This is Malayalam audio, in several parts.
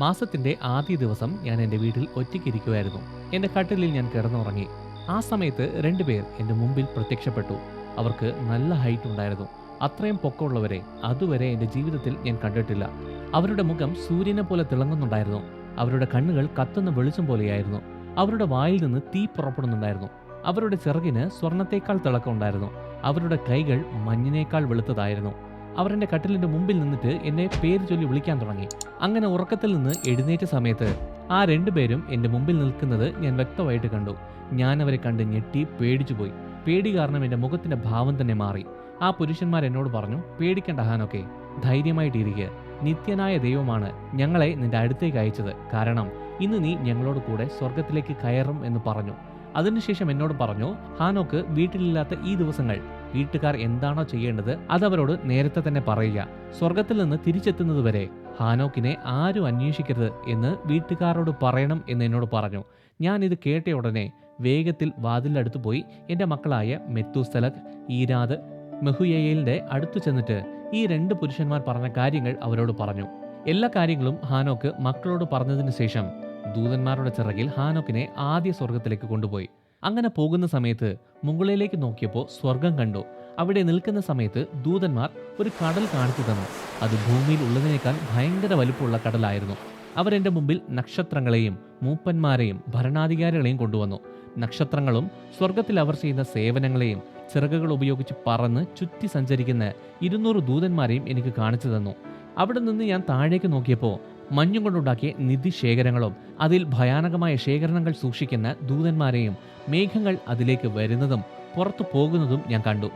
മാസത്തിന്റെ ആദ്യ ദിവസം ഞാൻ എൻ്റെ വീട്ടിൽ ഒറ്റയ്ക്കിരിക്കുമായിരുന്നു. എൻ്റെ കട്ടിലിൽ ഞാൻ കിടന്നുറങ്ങി. ആ സമയത്ത് രണ്ടുപേർ എൻ്റെ മുമ്പിൽ പ്രത്യക്ഷപ്പെട്ടു. അവർക്ക് നല്ല ഹൈറ്റ് ഉണ്ടായിരുന്നു. അത്രയും പൊക്കമുള്ളവരെ അതുവരെ എൻ്റെ ജീവിതത്തിൽ ഞാൻ കണ്ടിട്ടില്ല. അവരുടെ മുഖം സൂര്യനെ പോലെ തിളങ്ങുന്നുണ്ടായിരുന്നു. അവരുടെ കണ്ണുകൾ കത്തുന്ന വെളിച്ചം പോലെയായിരുന്നു. അവരുടെ വായിൽ നിന്ന് തീ പുറപ്പെടുന്നുണ്ടായിരുന്നു. അവരുടെ ചിറകിന് സ്വർണത്തേക്കാൾ തിളക്കമുണ്ടായിരുന്നു. അവരുടെ കൈകൾ മഞ്ഞിനേക്കാൾ വെളുത്തതായിരുന്നു. അവർ എൻ്റെ കട്ടിലിൻ്റെ മുമ്പിൽ നിന്നിട്ട് എന്നെ പേര് ചൊല്ലി വിളിക്കാൻ തുടങ്ങി. അങ്ങനെ ഉറക്കത്തിൽ നിന്ന് എഴുന്നേറ്റ സമയത്ത് ആ രണ്ടുപേരും എൻ്റെ മുമ്പിൽ നിൽക്കുന്നത് ഞാൻ വ്യക്തമായിട്ട് കണ്ടു. ഞാൻ അവരെ കണ്ട് ഞെട്ടി പേടിച്ചുപോയി. പേടി കാരണം എൻ്റെ മുഖത്തിൻ്റെ ഭാവം തന്നെ മാറി. ആ പുരുഷന്മാർ എന്നോട് പറഞ്ഞു, പേടിക്കേണ്ട ഹാനോക്കെ, ധൈര്യമായിട്ടിരിക്കുക. നിത്യനായ ദൈവമാണ് ഞങ്ങളെ നിന്റെ അടുത്തേക്ക് അയച്ചത്. കാരണം ഇന്ന് നീ ഞങ്ങളോട് കൂടെ സ്വർഗത്തിലേക്ക് കയറും എന്ന് പറഞ്ഞു. അതിനുശേഷം എന്നോട് പറഞ്ഞു, ഹാനോക്ക് വീട്ടിലില്ലാത്ത ഈ ദിവസങ്ങൾ വീട്ടുകാർ എന്താണോ ചെയ്യേണ്ടത് അതവരോട് നേരത്തെ തന്നെ പറയുക. സ്വർഗത്തിൽ നിന്ന് തിരിച്ചെത്തുന്നതുവരെ ഹാനോക്കിനെ ആരും അന്വേഷിക്കരുത് എന്ന് വീട്ടുകാരോട് പറയണം എന്ന് എന്നോട് പറഞ്ഞു. ഞാൻ ഇത് കേട്ട ഉടനെ വേഗത്തിൽ വാതിലടുത്ത് പോയി എൻ്റെ മക്കളായ മെത്തൂസലക്, ഈരാദ്, മെഹുയയേലിന്റെ അടുത്തു ചെന്നിട്ട് ഈ രണ്ട് പുരുഷന്മാർ പറഞ്ഞ കാര്യങ്ങൾ അവരോട് പറഞ്ഞു. എല്ലാ കാര്യങ്ങളും ഹാനോക്ക് മക്കളോട് പറഞ്ഞതിന് ശേഷം ദൂതന്മാരുടെ ചിറകിൽ ഹാനോക്കിനെ ആദ്യ സ്വർഗത്തിലേക്ക് കൊണ്ടുപോയി. അങ്ങനെ പോകുന്ന സമയത്ത് മുകളിലേക്ക് നോക്കിയപ്പോൾ സ്വർഗം കണ്ടു. അവിടെ നിൽക്കുന്ന സമയത്ത് ദൂതന്മാർ ഒരു കടൽ കാണിച്ചു തന്നു. അത് ഭൂമിയിൽ ഉള്ളതിനേക്കാൾ ഭയങ്കര വലുപ്പമുള്ള കടലായിരുന്നു. അവരെൻ്റെ മുമ്പിൽ നക്ഷത്രങ്ങളെയും മൂപ്പന്മാരെയും ഭരണാധികാരികളെയും കൊണ്ടുവന്നു. നക്ഷത്രങ്ങളും സ്വർഗത്തിൽ അവർ ചെയ്യുന്ന സേവനങ്ങളെയും ചിറകുകൾ ഉപയോഗിച്ച് പറന്ന് ചുറ്റി സഞ്ചരിക്കുന്ന 200 ദൂതന്മാരെയും എനിക്ക് കാണിച്ചു തന്നു. അവിടെ നിന്ന് ഞാൻ താഴേക്ക് നോക്കിയപ്പോൾ മഞ്ഞും കൊണ്ടുണ്ടാക്കിയ നിധിശേഖരങ്ങളും അതിൽ ഭയാനകമായ ശേഖരണങ്ങൾ സൂക്ഷിക്കുന്ന ദൂതന്മാരെയും മേഘങ്ങൾ അതിലേക്ക് വരുന്നതും പുറത്തു പോകുന്നതും ഞാൻ കണ്ടു.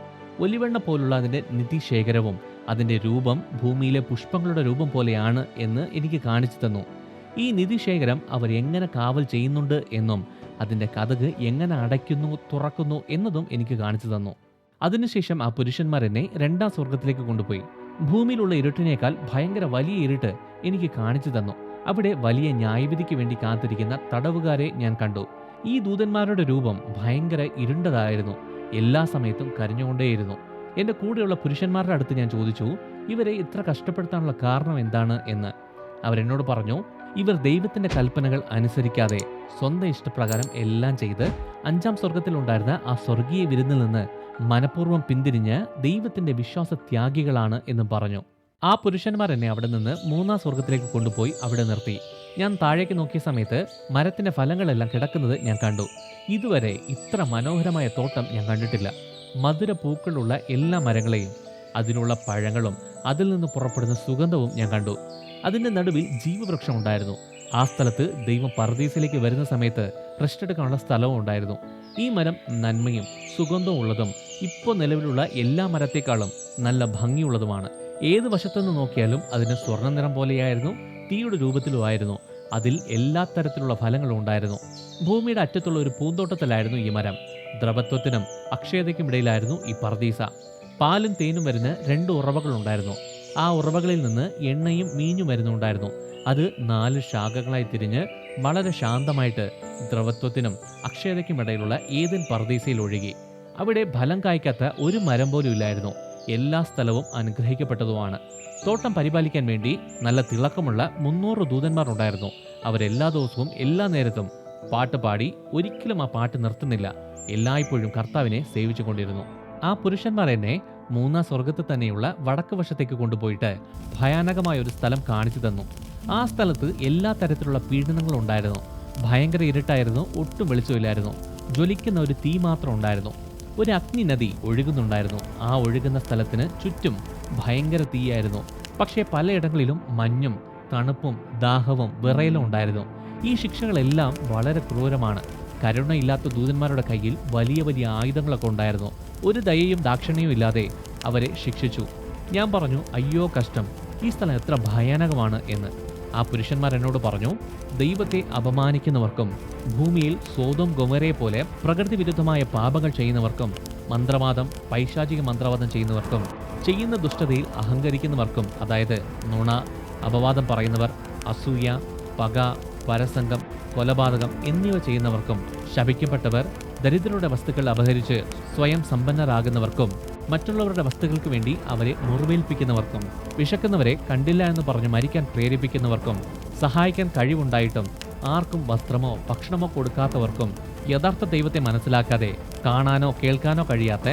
ഒലിവെണ്ണ പോലുള്ള അതിൻ്റെ നിധിശേഖരവും അതിൻ്റെ രൂപം ഭൂമിയിലെ പുഷ്പങ്ങളുടെ രൂപം പോലെയാണ് എന്ന് എനിക്ക് കാണിച്ചു തന്നു. ഈ നിധിശേഖരം അവർ എങ്ങനെ കാവൽ ചെയ്യുന്നുണ്ട് എന്നും അതിൻ്റെ കതക് എങ്ങനെ അടയ്ക്കുന്നു തുറക്കുന്നു എന്നതും എനിക്ക് കാണിച്ചു തന്നു. അതിനുശേഷം ആ പുരുഷന്മാർ എന്നെ 2ാം സ്വർഗത്തിലേക്ക് കൊണ്ടുപോയി. ഭൂമിയിലുള്ള ഇരുട്ടിനേക്കാൾ ഭയങ്കര വലിയ ഇരുട്ട് എനിക്ക് കാണിച്ചു തന്നു. അവിടെ വലിയ ന്യായവിധിക്ക് വേണ്ടി കാത്തിരിക്കുന്ന തടവുകാരെ ഞാൻ കണ്ടു. ഈ ദൂതന്മാരുടെ രൂപം ഭയങ്കര ഇരുണ്ടതായിരുന്നു. എല്ലാ സമയത്തും കരഞ്ഞുകൊണ്ടേയിരുന്നു. എൻ്റെ കൂടെയുള്ള പുരുഷന്മാരുടെ അടുത്ത് ഞാൻ ചോദിച്ചു, ഇവരെ ഇത്ര കഷ്ടപ്പെടുത്താനുള്ള കാരണം എന്താണ് എന്ന്. അവരെന്നോട് പറഞ്ഞു, ഇവർ ദൈവത്തിൻ്റെ കൽപ്പനകൾ അനുസരിക്കാതെ സ്വന്തം ഇഷ്ടപ്രകാരം എല്ലാം ചെയ്ത് 5ാം സ്വർഗത്തിലുണ്ടായിരുന്ന ആ സ്വർഗീയ വിരുന്നിൽ നിന്ന് മനഃപൂർവ്വം പിന്തിരിഞ്ഞ് ദൈവത്തിൻ്റെ വിശ്വാസത്യാഗികളാണ് എന്നും പറഞ്ഞു. ആ പുരുഷന്മാർ എന്നെ അവിടെ നിന്ന് 3ാം സ്വർഗത്തിലേക്ക് കൊണ്ടുപോയി അവിടെ നിർത്തി. ഞാൻ താഴേക്ക് നോക്കിയ സമയത്ത് മരത്തിൻ്റെ ഫലങ്ങളെല്ലാം കിടക്കുന്നത് ഞാൻ കണ്ടു. ഇതുവരെ ഇത്ര മനോഹരമായ തോട്ടം ഞാൻ കണ്ടിട്ടില്ല. മധുര പൂക്കളുള്ള എല്ലാ മരങ്ങളെയും അതിനുള്ള പഴങ്ങളും അതിൽ നിന്ന് പുറപ്പെടുന്ന സുഗന്ധവും ഞാൻ കണ്ടു. അതിൻ്റെ നടുവിൽ ജീവവൃക്ഷം ഉണ്ടായിരുന്നു. ആ സ്ഥലത്ത് ദൈവം പർദീസിലേക്ക് വരുന്ന സമയത്ത് റെസ്റ്റ് എടുക്കാനുള്ള സ്ഥലവും ഉണ്ടായിരുന്നു. ഈ മരം നന്മയും സുഗന്ധവും ഉള്ളതും ഇപ്പോൾ നിലവിലുള്ള എല്ലാ മരത്തേക്കാളും നല്ല ഭംഗിയുള്ളതുമാണ്. ഏത് വശത്തുനിന്ന് നോക്കിയാലും അതിന് സ്വർണ്ണ നിറം പോലെയായിരുന്നു. തീയുടെ രൂപത്തിലുമായിരുന്നു. അതിൽ എല്ലാ തരത്തിലുള്ള ഫലങ്ങളും ഉണ്ടായിരുന്നു. ഭൂമിയുടെ അറ്റത്തുള്ള ഒരു പൂന്തോട്ടത്തിലായിരുന്നു ഈ മരം. ദ്രവത്വത്തിനും അക്ഷയതയ്ക്കും ഇടയിലായിരുന്നു ഈ പർദീസ. പാലും തേനും വരുന്ന 2 ഉറവകൾ ഉണ്ടായിരുന്നു. ആ ഉറവകളിൽ നിന്ന് എണ്ണയും മീഞ്ഞു മരുന്നുണ്ടായിരുന്നു. അത് 4 ശാഖകളായി തിരിഞ്ഞ് വളരെ ശാന്തമായിട്ട് ദ്രവത്വത്തിനും അക്ഷയതയ്ക്കും ഇടയിലുള്ള ഏദൻ പർദീസയിൽ ഒഴുകി. അവിടെ ഫലം കായ്ക്കാത്ത ഒരു മരം പോലും ഇല്ലായിരുന്നു. എല്ലാ സ്ഥലവും അനുഗ്രഹിക്കപ്പെട്ടതുമാണ്. തോട്ടം പരിപാലിക്കാൻ വേണ്ടി നല്ല തിളക്കമുള്ള 300 ദൂതന്മാർ ഉണ്ടായിരുന്നു. അവരെല്ലാ ദിവസവും എല്ലാ നേരത്തും പാട്ട് പാടി ഒരിക്കലും ആ പാട്ട് നിർത്തുന്നില്ല. എല്ലായ്പ്പോഴും കർത്താവിനെ സേവിച്ചു കൊണ്ടിരുന്നു. ആ പുരുഷന്മാർ എന്നെ 3ാം സ്വർഗത്തിൽ തന്നെയുള്ള വടക്ക് വശത്തേക്ക് കൊണ്ടുപോയിട്ട് ഭയാനകമായ ഒരു സ്ഥലം കാണിച്ചു തന്നു. ആ സ്ഥലത്ത് എല്ലാ തരത്തിലുള്ള പീഡനങ്ങളും ഉണ്ടായിരുന്നു. ഭയങ്കര ഇരുട്ടായിരുന്നു. ഒട്ടും വെളിച്ചമില്ലായിരുന്നു. ജ്വലിക്കുന്ന ഒരു തീ മാത്രം ഉണ്ടായിരുന്നു. ഒരു അഗ്നി നദി ഒഴുകുന്നുണ്ടായിരുന്നു. ആ ഒഴുകുന്ന സ്ഥലത്തിന് ചുറ്റും ഭയങ്കര തീയായിരുന്നു. പക്ഷേ പലയിടങ്ങളിലും മഞ്ഞും തണുപ്പും ദാഹവും വിറയലും ഉണ്ടായിരുന്നു. ഈ ശിക്ഷകളെല്ലാം വളരെ ക്രൂരമാണ്. കരുണയില്ലാത്ത ദൂതന്മാരുടെ കയ്യിൽ വലിയ വലിയ ആയുധങ്ങളൊക്കെ ഉണ്ടായിരുന്നു. ഒരു ദയയും ദാക്ഷിണ്യവും ഇല്ലാതെ അവരെ ശിക്ഷിച്ചു. ഞാൻ പറഞ്ഞു, അയ്യോ കഷ്ടം, ഈ സ്ഥലം എത്ര ഭയാനകമാണ് എന്ന്. ആ പുരുഷന്മാർ എന്നോട് പറഞ്ഞു, ദൈവത്തെ അപമാനിക്കുന്നവർക്കും ഭൂമിയിൽ സോദോം ഗൊമോരയെ പോലെ പ്രകൃതി വിരുദ്ധമായ പാപങ്ങൾ ചെയ്യുന്നവർക്കും മന്ത്രവാദം പൈശാചിക മന്ത്രവാദം ചെയ്യുന്നവർക്കും ചെയ്യുന്ന ദുഷ്ടതയിൽ അഹങ്കരിക്കുന്നവർക്കും, അതായത് നുണ, അപവാദം പറയുന്നവർ, അസൂയ, പക, പരസംഗം, കൊലപാതകം എന്നിവ ചെയ്യുന്നവർക്കും, ശപിക്കപ്പെട്ടവർ, ദരിദ്രരുടെ വസ്തുക്കൾ അപഹരിച്ച് സ്വയം സമ്പന്നരാകുന്നവർക്കും, മറ്റുള്ളവരുടെ വസ്തുക്കൾക്ക് വേണ്ടി അവരെ മുറിവേൽപ്പിക്കുന്നവർക്കും, വിശക്കുന്നവരെ കണ്ടില്ല എന്ന് പറഞ്ഞ് മരിക്കാൻ പ്രേരിപ്പിക്കുന്നവർക്കും, സഹായിക്കാൻ കഴിവുണ്ടായിട്ടും ആർക്കും വസ്ത്രമോ ഭക്ഷണമോ കൊടുക്കാത്തവർക്കും യഥാർത്ഥ ദൈവത്തെ മനസ്സിലാക്കാതെ കാണാനോ കേൾക്കാനോ കഴിയാത്ത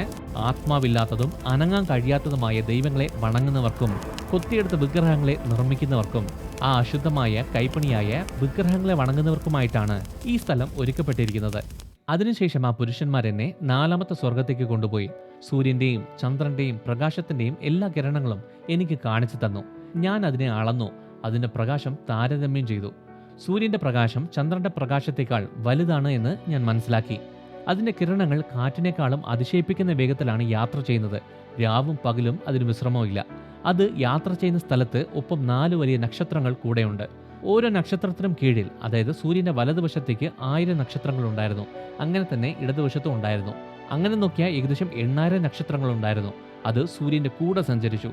ആത്മാവില്ലാത്തതും അനങ്ങാൻ കഴിയാത്തതുമായ ദൈവങ്ങളെ വണങ്ങുന്നവർക്കും കൊത്തിയെടുത്ത വിഗ്രഹങ്ങളെ നിർമ്മിക്കുന്നവർക്കും ആ അശുദ്ധമായ കൈപ്പണിയായ വിഗ്രഹങ്ങളെ വണങ്ങുന്നവർക്കുമായിട്ടാണ് ഈ സ്ഥലം ഒരുക്കപ്പെട്ടിരിക്കുന്നത്. അതിനുശേഷം ആ പുരുഷന്മാരെന്നെ 4ാമത്തെ സ്വർഗത്തേക്ക് കൊണ്ടുപോയി സൂര്യന്റെയും ചന്ദ്രന്റെയും പ്രകാശത്തിന്റെയും എല്ലാ കിരണങ്ങളും എനിക്ക് കാണിച്ചു തന്നു. ഞാൻ അതിനെ അളന്നു, അതിന്റെ പ്രകാശം താരതമ്യം ചെയ്തു. സൂര്യന്റെ പ്രകാശം ചന്ദ്രന്റെ പ്രകാശത്തേക്കാൾ വലുതാണ് എന്ന് ഞാൻ മനസ്സിലാക്കി. അതിന്റെ കിരണങ്ങൾ കാറ്റിനേക്കാളും അതിശയിപ്പിക്കുന്ന വേഗത്തിലാണ് യാത്ര ചെയ്യുന്നത്. രാവും പകലും അതിന് വിശ്രമമില്ല. അത് യാത്ര ചെയ്യുന്ന സ്ഥലത്ത് ഒപ്പം 4 വലിയ നക്ഷത്രങ്ങൾ കൂടെയുണ്ട്. ഓരോ നക്ഷത്രത്തിനും കീഴിൽ, അതായത് സൂര്യന്റെ വലതുവശത്തേക്ക് 1000 നക്ഷത്രങ്ങൾ ഉണ്ടായിരുന്നു. അങ്ങനെ തന്നെ ഇടതുവശത്തും ഉണ്ടായിരുന്നു. അങ്ങനെ നോക്കിയാൽ ഏകദേശം 8000 നക്ഷത്രങ്ങൾ ഉണ്ടായിരുന്നു. അത് സൂര്യന്റെ കൂടെ സഞ്ചരിച്ചു.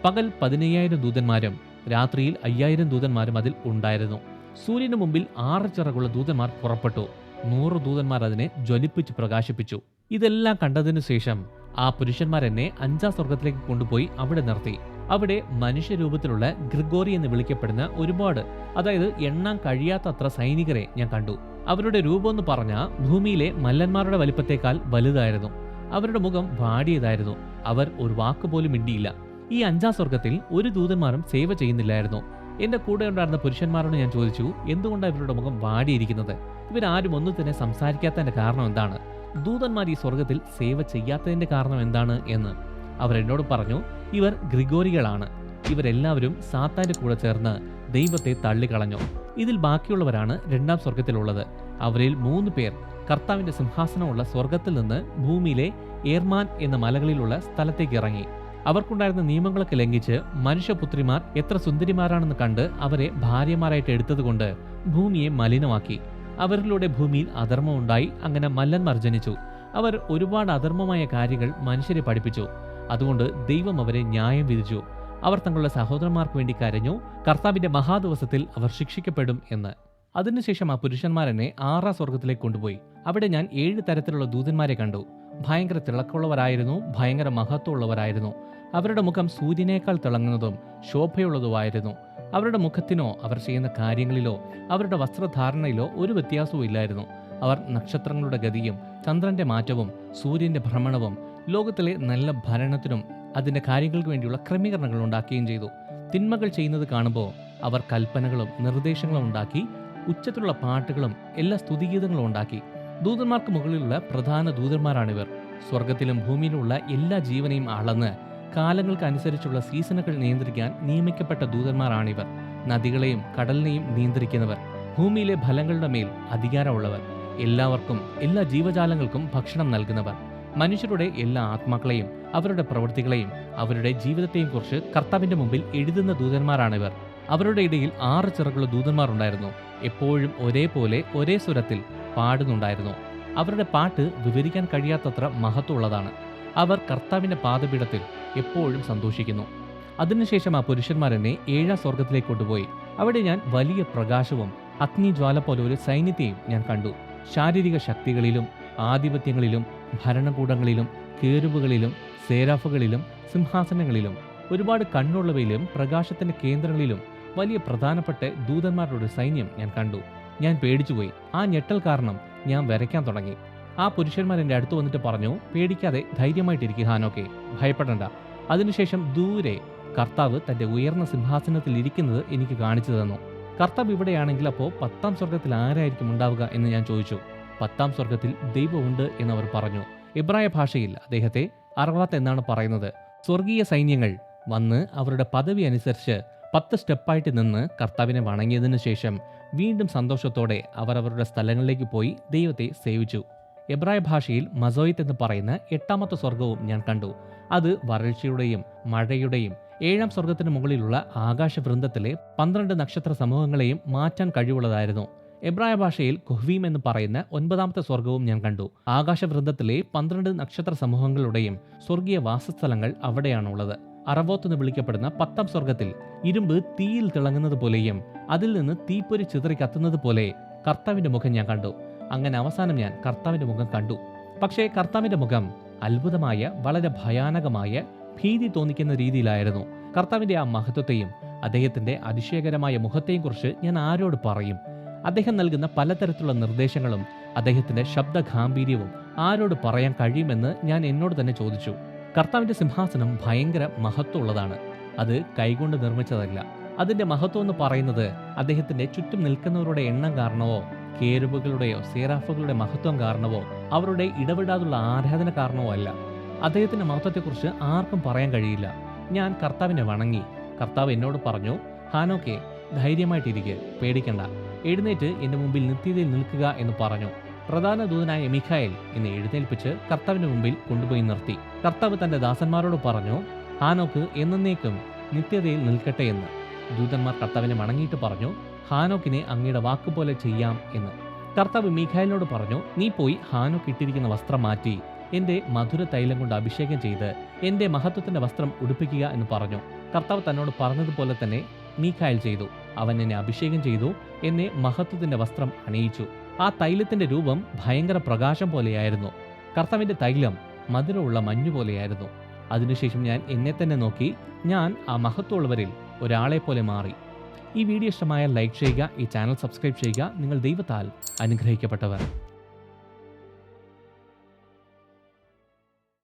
പകൽ 15,000 ദൂതന്മാരും രാത്രിയിൽ 5000 ദൂതന്മാരും അതിൽ ഉണ്ടായിരുന്നു. സൂര്യന് മുമ്പിൽ 6 ചിറകുള്ള ദൂതന്മാർ പുറപ്പെട്ടു. 100 ദൂതന്മാർ അതിനെ ജ്വലിപ്പിച്ച് പ്രകാശിപ്പിച്ചു. ഇതെല്ലാം കണ്ടതിനു ശേഷം ആ പുരുഷന്മാരെന്നെ 5ാം സ്വർഗത്തിലേക്ക് കൊണ്ടുപോയി അവിടെ നിർത്തി. അവിടെ മനുഷ്യരൂപത്തിലുള്ള ഗ്രിഗോറി എന്ന് വിളിക്കപ്പെടുന്ന ഒരുപാട്, അതായത് എണ്ണാൻ കഴിയാത്തത്ര സൈനികരെ ഞാൻ കണ്ടു. അവരുടെ രൂപമെന്ന് പറഞ്ഞാൽ ഭൂമിയിലെ മല്ലന്മാരുടെ വലിപ്പത്തേക്കാൾ വലുതായിരുന്നു. അവരുടെ മുഖം വാടിയതായിരുന്നു. അവർ ഒരു വാക്കുപോലും മിണ്ടിയില്ല. ഈ 5ാം സ്വർഗത്തിൽ ഒരു ദൂതന്മാരും സേവ ചെയ്യുന്നില്ലായിരുന്നു. എന്റെ കൂടെ ഉണ്ടായിരുന്ന പുരുഷന്മാരോട് ഞാൻ ചോദിച്ചു, എന്തുകൊണ്ടാണ് ഇവരുടെ മുഖം വാടിയിരിക്കുന്നത്? ഇവരാരും ഒന്നും തന്നെ സംസാരിക്കാത്തതിന്റെ കാരണം എന്താണ്? ദൂതന്മാർ ഈ സ്വർഗത്തിൽ സേവ ചെയ്യാത്തതിന്റെ കാരണം എന്താണ് എന്ന്. അവരെന്നോട് പറഞ്ഞു, ഇവർ ഗ്രിഗോറികളാണ്. ഇവരെല്ലാവരും സാത്താന്റെ കൂടെ ചേർന്ന് ദൈവത്തെ തള്ളിക്കളഞ്ഞു. ഇതിൽ ബാക്കിയുള്ളവരാണ് 2ാം സ്വർഗത്തിലുള്ളത്. അവരിൽ 3 പേർ കർത്താവിന്റെ സിംഹാസനമുള്ള സ്വർഗത്തിൽ നിന്ന് ഭൂമിയിലെ ഏർമാൻ എന്ന മലകളിലുള്ള സ്ഥലത്തേക്ക് ഇറങ്ങി. അവർക്കുണ്ടായിരുന്ന നിയമങ്ങളൊക്കെ ലംഘിച്ച് മനുഷ്യപുത്രിമാർ എത്ര സുന്ദരിമാരാണെന്ന് കണ്ട് അവരെ ഭാര്യമാരായിട്ട് എടുത്തതുകൊണ്ട് ഭൂമിയെ മലിനമാക്കി. അവരിലൂടെ ഭൂമിയിൽ അധർമ്മം ഉണ്ടായി. അങ്ങനെ മല്ലന്മാർ ജനിച്ചു. അവർ ഒരുപാട് അധർമ്മമായ കാര്യങ്ങൾ മനുഷ്യരെ പഠിപ്പിച്ചു. അതുകൊണ്ട് ദൈവം അവരെ ന്യായം വിധിച്ചു. അവർ തങ്ങളുടെ സഹോദരന്മാർക്ക് വേണ്ടി കരഞ്ഞു. കർത്താവിന്റെ മഹാദിവസത്തിൽ അവർ ശിക്ഷിക്കപ്പെടും എന്ന്. അതിനുശേഷം ആ പുരുഷന്മാരെന്നെ 6ാം സ്വർഗത്തിലേക്ക് കൊണ്ടുപോയി. അവിടെ ഞാൻ 7 തരത്തിലുള്ള ദൂതന്മാരെ കണ്ടു. ഭയങ്കര തിളക്കമുള്ളവരായിരുന്നു, ഭയങ്കര മഹത്വമുള്ളവരായിരുന്നു. അവരുടെ മുഖം സൂര്യനേക്കാൾ തിളങ്ങുന്നതും ശോഭയുള്ളതുമായിരുന്നു. അവരുടെ മുഖത്തിനോ അവർ ചെയ്യുന്ന കാര്യങ്ങളിലോ അവരുടെ വസ്ത്രധാരണയിലോ ഒരു വ്യത്യാസവും ഇല്ലായിരുന്നു. അവർ നക്ഷത്രങ്ങളുടെ ഗതിയും ചന്ദ്രന്റെ മാറ്റവും സൂര്യന്റെ ഭ്രമണവും ലോകത്തിലെ നല്ല ഭരണത്തിനും അതിന്റെ കാര്യങ്ങൾക്ക് വേണ്ടിയുള്ള ക്രമീകരണങ്ങൾ ഉണ്ടാക്കുകയും ചെയ്തു. തിന്മകൾ ചെയ്യുന്നത് കാണുമ്പോൾ അവർ കൽപ്പനകളും നിർദ്ദേശങ്ങളും ഉണ്ടാക്കി. ഉച്ചത്തിലുള്ള പാട്ടുകളും എല്ലാ സ്തുതിഗീതങ്ങളും ഉണ്ടാക്കി. ദൂതന്മാർക്ക് മുകളിലുള്ള പ്രധാന ദൂതന്മാരാണിവർ. സ്വർഗത്തിലും ഭൂമിയിലുള്ള എല്ലാ ജീവനെയും അളന്ന് കാലങ്ങൾക്ക് അനുസരിച്ചുള്ള സീസണുകൾ നിയന്ത്രിക്കാൻ നിയമിക്കപ്പെട്ട ദൂതന്മാരാണിവർ. നദികളെയും കടലിനെയും നിയന്ത്രിക്കുന്നവർ, ഭൂമിയിലെ ഫലങ്ങളുടെ മേൽ അധികാരമുള്ളവർ, എല്ലാവർക്കും എല്ലാ ജീവജാലങ്ങൾക്കും ഭക്ഷണം നൽകുന്നവർ, മനുഷ്യരുടെ എല്ലാ ആത്മാക്കളെയും അവരുടെ പ്രവൃത്തികളെയും അവരുടെ ജീവിതത്തെയും കുറിച്ച് കർത്താവിന്റെ മുമ്പിൽ എഴുതുന്ന ദൂതന്മാരാണിവർ. അവരുടെ ഇടയിൽ 6 ചിറകുള്ള ദൂതന്മാർ ഉണ്ടായിരുന്നു. എപ്പോഴും ഒരേപോലെ ഒരേ സ്വരത്തിൽ പാടുന്നുണ്ടായിരുന്നു. അവരുടെ പാട്ട് വിവരിക്കാൻ കഴിയാത്തത്ര മഹത്വമുള്ളതാണ്. അവർ കർത്താവിന്റെ പാദപീഠത്തിൽ എപ്പോഴും സന്തോഷിക്കുന്നു. അതിനുശേഷം ആ പുരുഷന്മാരെന്നെ 7ാം സ്വർഗത്തിലേക്ക് കൊണ്ടുപോയി. അവിടെ ഞാൻ വലിയ പ്രകാശവും അഗ്നിജ്വാല പോലെ ഒരു സൈന്യത്തെയും ഞാൻ കണ്ടു. ശാരീരിക ശക്തികളിലും ആധിപത്യങ്ങളിലും ഭരണകൂടങ്ങളിലും കേരുബുകളിലും സേരാഫുകളിലും സിംഹാസനങ്ങളിലും ഒരുപാട് കണ്ണുള്ളവയിലും പ്രകാശത്തിന്റെ കേന്ദ്രങ്ങളിലും വലിയ പ്രധാനപ്പെട്ട ദൂതന്മാരുടെ ഒരു സൈന്യം ഞാൻ കണ്ടു. ഞാൻ പേടിച്ചുപോയി. ആ ഞെട്ടൽ കാരണം ഞാൻ വരയ്ക്കാൻ തുടങ്ങി. ആ പുരുഷന്മാർ എൻ്റെ അടുത്ത് വന്നിട്ട് പറഞ്ഞു, പേടിക്കാതെ ധൈര്യമായിട്ടിരിക്കുക ഹാനോക്കെ, ഭയപ്പെടണ്ട. അതിനുശേഷം ദൂരെ കർത്താവ് തൻ്റെ ഉയർന്ന സിംഹാസനത്തിൽ ഇരിക്കുന്നത് എനിക്ക് കാണിച്ചു തന്നു. കർത്താവ് ഇവിടെയാണെങ്കിൽ അപ്പോൾ 10ാം സ്വർഗത്തിൽ ആരായിരിക്കും ഉണ്ടാവുക എന്ന് ഞാൻ ചോദിച്ചു. 10ാം സ്വർഗത്തിൽ ദൈവമുണ്ട് എന്നവർ പറഞ്ഞു. എബ്രായ ഭാഷയിൽ അദ്ദേഹത്തെ അർവാത്ത് എന്നാണ് പറയുന്നത്. സ്വർഗീയ സൈന്യങ്ങൾ വന്ന് അവരുടെ പദവി അനുസരിച്ച് 10 സ്റ്റെപ്പായിട്ട് നിന്ന് കർത്താവിനെ വണങ്ങിയതിനു ശേഷം വീണ്ടും സന്തോഷത്തോടെ അവർ അവരുടെ സ്ഥലങ്ങളിലേക്ക് പോയി ദൈവത്തെ സേവിച്ചു. എബ്രായ ഭാഷയിൽ മസോയിത്ത് എന്ന് പറയുന്ന 8ാമത്തെ സ്വർഗവും ഞാൻ കണ്ടു. അത് വരൾച്ചയുടെയും മഴയുടെയും 7ാം സ്വർഗത്തിന് മുകളിലുള്ള ആകാശവൃന്ദത്തിലെ 12 നക്ഷത്ര സമൂഹങ്ങളെയും മാറ്റാൻ കഴിവുള്ളതായിരുന്നു. എബ്രായ ഭാഷയിൽ കൊഹ്വീം എന്ന് പറയുന്ന 9ാമത്തെ സ്വർഗവും ഞാൻ കണ്ടു. ആകാശവൃന്ദത്തിലെ 12 നക്ഷത്ര സമൂഹങ്ങളുടെയും സ്വർഗീയ വാസസ്ഥലങ്ങൾ അവിടെയാണുള്ളത്. അറവോത്ത് എന്ന് വിളിക്കപ്പെടുന്ന 10ാം സ്വർഗത്തിൽ ഇരുമ്പ് തീയിൽ തിളങ്ങുന്നത് പോലെയും അതിൽ നിന്ന് തീപ്പൊരി ചിതറി കത്തുന്നത് പോലെ കർത്താവിന്റെ മുഖം ഞാൻ കണ്ടു. അങ്ങനെ അവസാനം ഞാൻ കർത്താവിന്റെ മുഖം കണ്ടു. പക്ഷേ കർത്താവിന്റെ മുഖം അത്ഭുതമായ, വളരെ ഭയാനകമായ, ഭീതി തോന്നിക്കുന്ന രീതിയിലായിരുന്നു. കർത്താവിന്റെ ആ മഹത്വത്തെയും അദ്ദേഹത്തിൻ്റെ അതിശയകരമായ മുഖത്തെക്കുറിച്ച് ഞാൻ ആരോട് പറയും? അദ്ദേഹം നൽകുന്ന പലതരത്തിലുള്ള നിർദ്ദേശങ്ങളും അദ്ദേഹത്തിൻ്റെ ശബ്ദഗാംഭീര്യവും ആരോട് പറയാൻ കഴിയുമെന്ന് ഞാൻ എന്നോട് തന്നെ ചോദിച്ചു. കർത്താവിൻ്റെ സിംഹാസനം ഭയങ്കര മഹത്വമുള്ളതാണ്. അത് കൈകൊണ്ട് നിർമ്മിച്ചതല്ല. അതിൻ്റെ മഹത്വം എന്ന് പറയുന്നത് അദ്ദേഹത്തിൻ്റെ ചുറ്റും നിൽക്കുന്നവരുടെ എണ്ണം കാരണമോ കേരുബുകളുടെയോ സേറാഫുകളുടെ മഹത്വം കാരണമോ അവരുടെ ഇടപെടാതുള്ള ആരാധന കാരണമോ അല്ല. അദ്ദേഹത്തിൻ്റെ മഹത്വത്തെക്കുറിച്ച് ആർക്കും പറയാൻ കഴിയില്ല. ഞാൻ കർത്താവിനെ വണങ്ങി. കർത്താവ് എന്നോട് പറഞ്ഞു, ഹാനോക്കെ, ധൈര്യമായിട്ടിരിക്കുക, പേടിക്കണ്ട, എഴുന്നേറ്റ് എൻ്റെ മുമ്പിൽ നിത്യതയിൽ നിൽക്കുക എന്ന് പറഞ്ഞു. പ്രധാന ദൂതനായ മിഖായേൽ എന്നെ എഴുന്നേൽപ്പിച്ച് കർത്താവിൻ്റെ മുമ്പിൽ കൊണ്ടുപോയി നിർത്തി. കർത്താവ് തൻ്റെ ദാസന്മാരോട് പറഞ്ഞു, ഹാനോക്ക് എന്നേക്കും നിത്യതയിൽ നിൽക്കട്ടെ എന്ന്. ദൂതന്മാർ കർത്താവിനെ വണങ്ങിയിട്ട് പറഞ്ഞു, ഹാനോക്കിനെ അങ്ങയുടെ വാക്കുപോലെ ചെയ്യാം എന്ന്. കർത്താവ് മീഖായേലിനോട് പറഞ്ഞു, നീ പോയി ഹാനോക്ക് ഇട്ടിരിക്കുന്ന വസ്ത്രം മാറ്റി എൻ്റെ മധുര തൈലം കൊണ്ട് അഭിഷേകം ചെയ്ത് എൻ്റെ മഹത്വത്തിൻ്റെ വസ്ത്രം ഉടുപ്പിക്കുക എന്ന് പറഞ്ഞു. കർത്താവ് തന്നോട് പറഞ്ഞതുപോലെ തന്നെ മീഖായേൽ ചെയ്തു. അവൻ എന്നെ അഭിഷേകം ചെയ്തു, എന്നെ മഹത്വത്തിൻ്റെ വസ്ത്രം അണിയിച്ചു. ആ തൈലത്തിൻ്റെ രൂപം ഭയങ്കര പ്രകാശം പോലെയായിരുന്നു. കർത്താവിൻ്റെ തൈലം മധുരമുള്ള മഞ്ഞു പോലെയായിരുന്നു. അതിനുശേഷം ഞാൻ എന്നെ തന്നെ നോക്കി, ഞാൻ ആ മഹത്വമുള്ളവരിൽ ഒരാളെ പോലെ മാറി. ഈ വീഡിയോ ഇഷ്ടമായാൽ ലൈക്ക് ചെയ്യുക, ഈ ചാനൽ സബ്സ്ക്രൈബ് ചെയ്യുക. നിങ്ങൾ ദൈവത്താൽ അനുഗ്രഹിക്കപ്പെട്ടവർ.